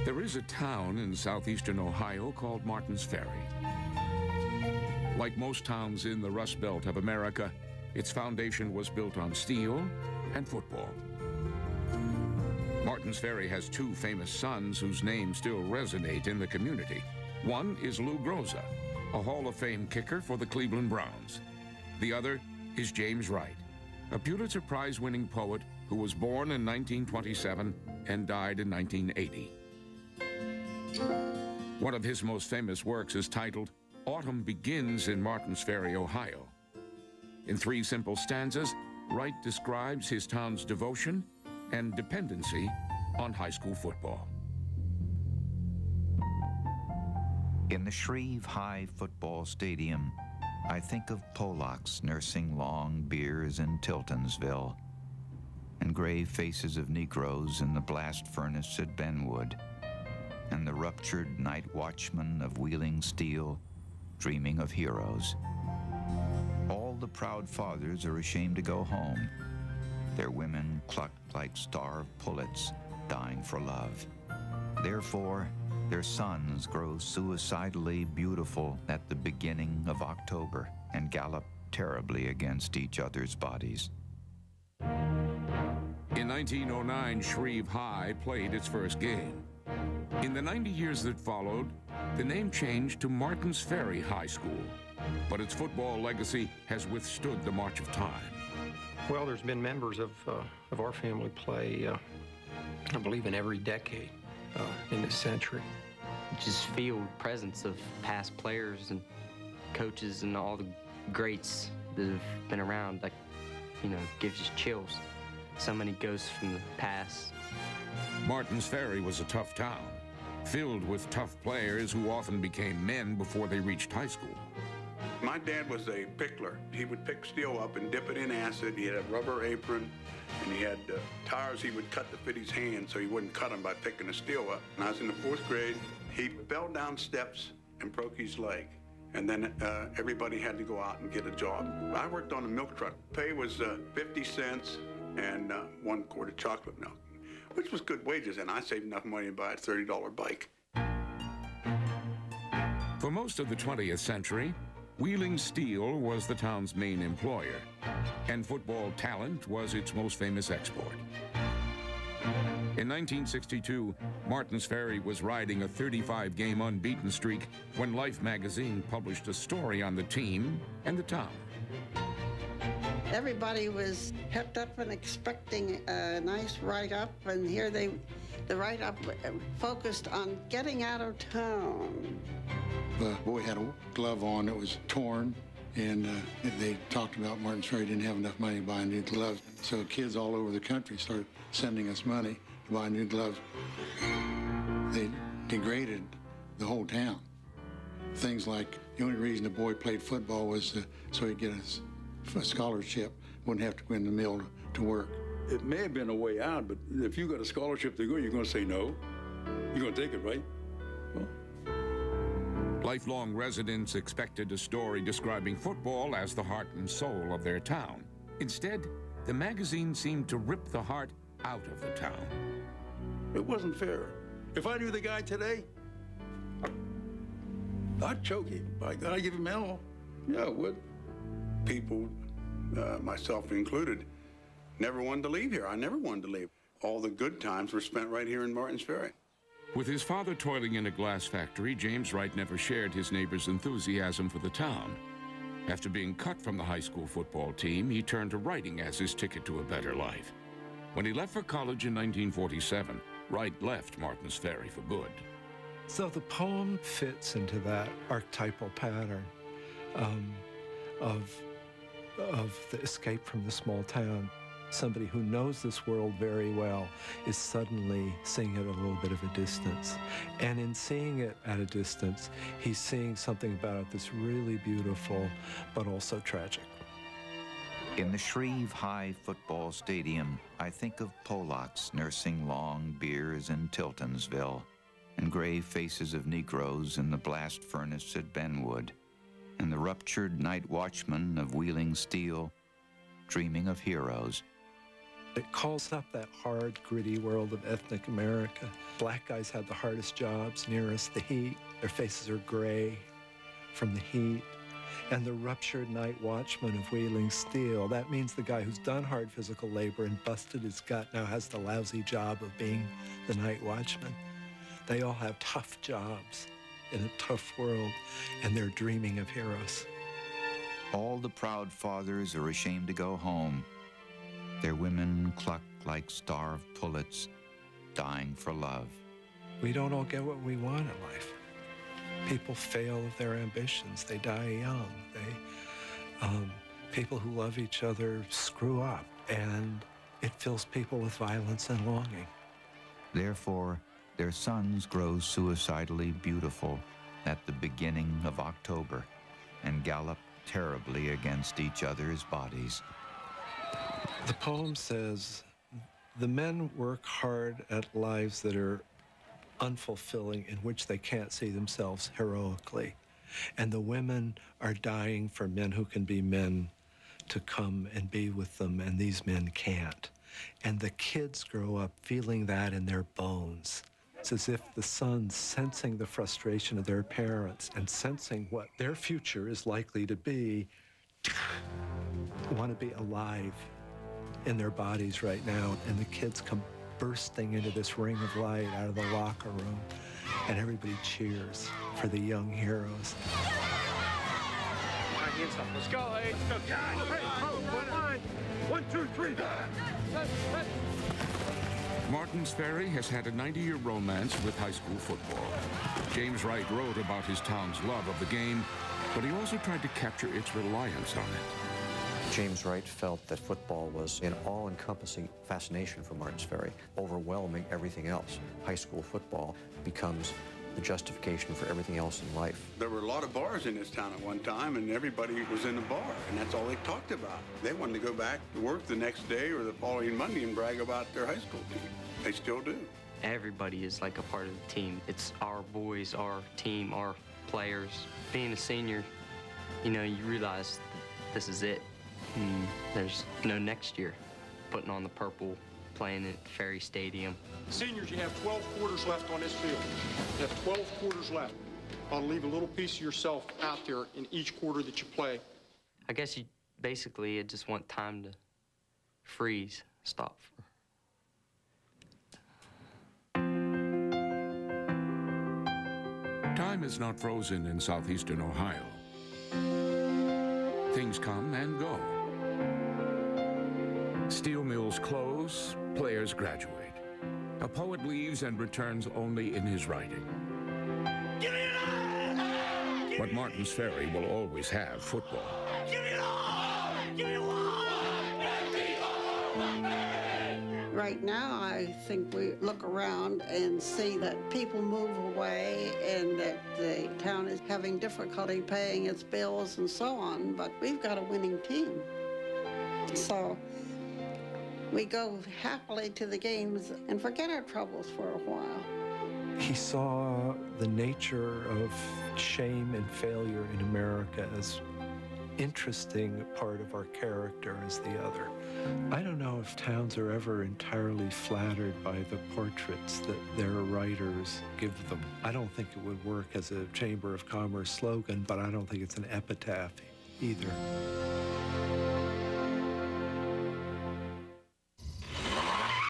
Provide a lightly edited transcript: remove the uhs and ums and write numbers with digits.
There is a town in southeastern Ohio called Martins Ferry. Like most towns in the Rust Belt of America, its foundation was built on steel and football. Martins Ferry has two famous sons whose names still resonate in the community. One is Lou Groza, a Hall of Fame kicker for the Cleveland Browns. The other is James Wright, a Pulitzer Prize-winning poet who was born in 1927 and died in 1980. One of his most famous works is titled Autumn Begins in Martins Ferry, Ohio. In 3 simple stanzas, Wright describes his town's devotion and dependency on high school football. In the Shreve High Football Stadium, I think of Polacks nursing long beers in Tiltonsville, and grave faces of Negroes in the blast furnace at Benwood, and the ruptured night watchmen of Wheeling Steel dreaming of heroes. All the proud fathers are ashamed to go home, their women clucked like starved pullets dying for love. Therefore, their sons grow suicidally beautiful at the beginning of October and gallop terribly against each other's bodies. In 1909, Shreve High played its first game. In the 90 years that followed, the name changed to Martins Ferry High School, but its football legacy has withstood the march of time. Well, there's been members of our family play, I believe, in every decade in this century. Just feel the presence of past players and coaches and all the greats that have been around, like, you know, gives you chills. So many ghosts from the past. Martins Ferry was a tough town, filled with tough players who often became men before they reached high school. My dad was a pickler. He would pick steel up and dip it in acid. He had a rubber apron, and he had tires he would cut to fit his hand so he wouldn't cut them by picking the steel up. When I was in the 4th grade, he fell down steps and broke his leg. And then everybody had to go out and get a job. I worked on a milk truck. Pay was 50 cents and 1 quart of chocolate milk, which was good wages, and I saved enough money to buy a $30 bike. For most of the 20th century, Wheeling Steel was the town's main employer, and football talent was its most famous export. In 1962, Martins Ferry was riding a 35-game unbeaten streak when Life magazine published a story on the team and the town. Everybody was pepped up and expecting a nice write-up, and here the write-up focused on getting out of town. The boy had a glove on that was torn, and they talked about Martins Ferry didn't have enough money to buy new gloves. So kids all over the country started sending us money to buy new gloves. They degraded the whole town. Things like the only reason the boy played football was so he'd get a scholarship, wouldn't have to go in the mill to work. It may have been a way out, but if you got a scholarship to go, you're going to say no. You're going to take it, right? Well. Lifelong residents expected a story describing football as the heart and soul of their town. Instead, the magazine seemed to rip the heart out of the town. It wasn't fair. If I knew the guy today, I'd choke him. By God, I'd give him hell. Yeah, I would. People, myself included, never wanted to leave here. I never wanted to leave. All the good times were spent right here in Martins Ferry. With his father toiling in a glass factory, James Wright never shared his neighbors' enthusiasm for the town. After being cut from the high school football team, he turned to writing as his ticket to a better life. When he left for college in 1947, Wright left Martins Ferry for good. So the poem fits into that archetypal pattern of the escape from the small town. Somebody who knows this world very well is suddenly seeing it at a little bit of a distance. And in seeing it at a distance, he's seeing something about it that's really beautiful, but also tragic. In the Shreve High Football Stadium, I think of Polacks nursing long beers in Tiltonsville, and grave faces of Negroes in the blast furnace at Benwood, and the ruptured night watchmen of Wheeling Steel dreaming of heroes. It calls up that hard, gritty world of ethnic America. Black guys had the hardest jobs nearest the heat. Their faces are gray from the heat. And the ruptured night watchman of wheeling steel, that means the guy who's done hard physical labor and busted his gut now has the lousy job of being the night watchman. They all have tough jobs in a tough world, and they're dreaming of heroes. All the proud fathers are ashamed to go home. Their women cluck like starved pullets, dying for love. We don't all get what we want in life. People fail of their ambitions. They die young. People who love each other screw up, and it fills people with violence and longing. Therefore, their sons grow suicidally beautiful at the beginning of October and gallop terribly against each other's bodies. The poem says, the men work hard at lives that are unfulfilling, in which they can't see themselves heroically. And the women are dying for men who can be men to come and be with them, and these men can't. And the kids grow up feeling that in their bones. It's as if the sons, sensing the frustration of their parents and sensing what their future is likely to be, want to be alive in their bodies right now. And the kids come bursting into this ring of light out of the locker room, and everybody cheers for the young heroes. Let's go, hey. Let's go. Hey, line. 1, 2, 3. Martin's Ferry has had a 90-year romance with high school football. James Wright wrote about his town's love of the game, but he also tried to capture its reliance on it. James Wright felt that football was an all-encompassing fascination for Martins Ferry, overwhelming everything else. High school football becomes the justification for everything else in life. There were a lot of bars in this town at one time, and everybody was in a bar, and that's all they talked about. They wanted to go back to work the next day or the following Monday and brag about their high school team. They still do. Everybody is like a part of the team. It's our boys, our team, our players. Being a senior, you know, you realize that this is it. There's no next year. Putting on the purple, playing at Ferry Stadium. Seniors, you have 12 quarters left on this field. You have 12 quarters left. I'll leave a little piece of yourself out there in each quarter that you play. I guess you basically just want time to freeze, stop. Time is not frozen in southeastern Ohio. Things come and go. Steel mills close, players graduate. A poet leaves and returns only in his writing. But Martins Ferry will always have football. Right now, I think we look around and see that people move away and that the town is having difficulty paying its bills and so on, but we've got a winning team. So we go happily to the games and forget our troubles for a while. He saw the nature of shame and failure in America as interesting part of our character as the other. I don't know if towns are ever entirely flattered by the portraits that their writers give them. I don't think it would work as a Chamber of Commerce slogan, but I don't think it's an epitaph either.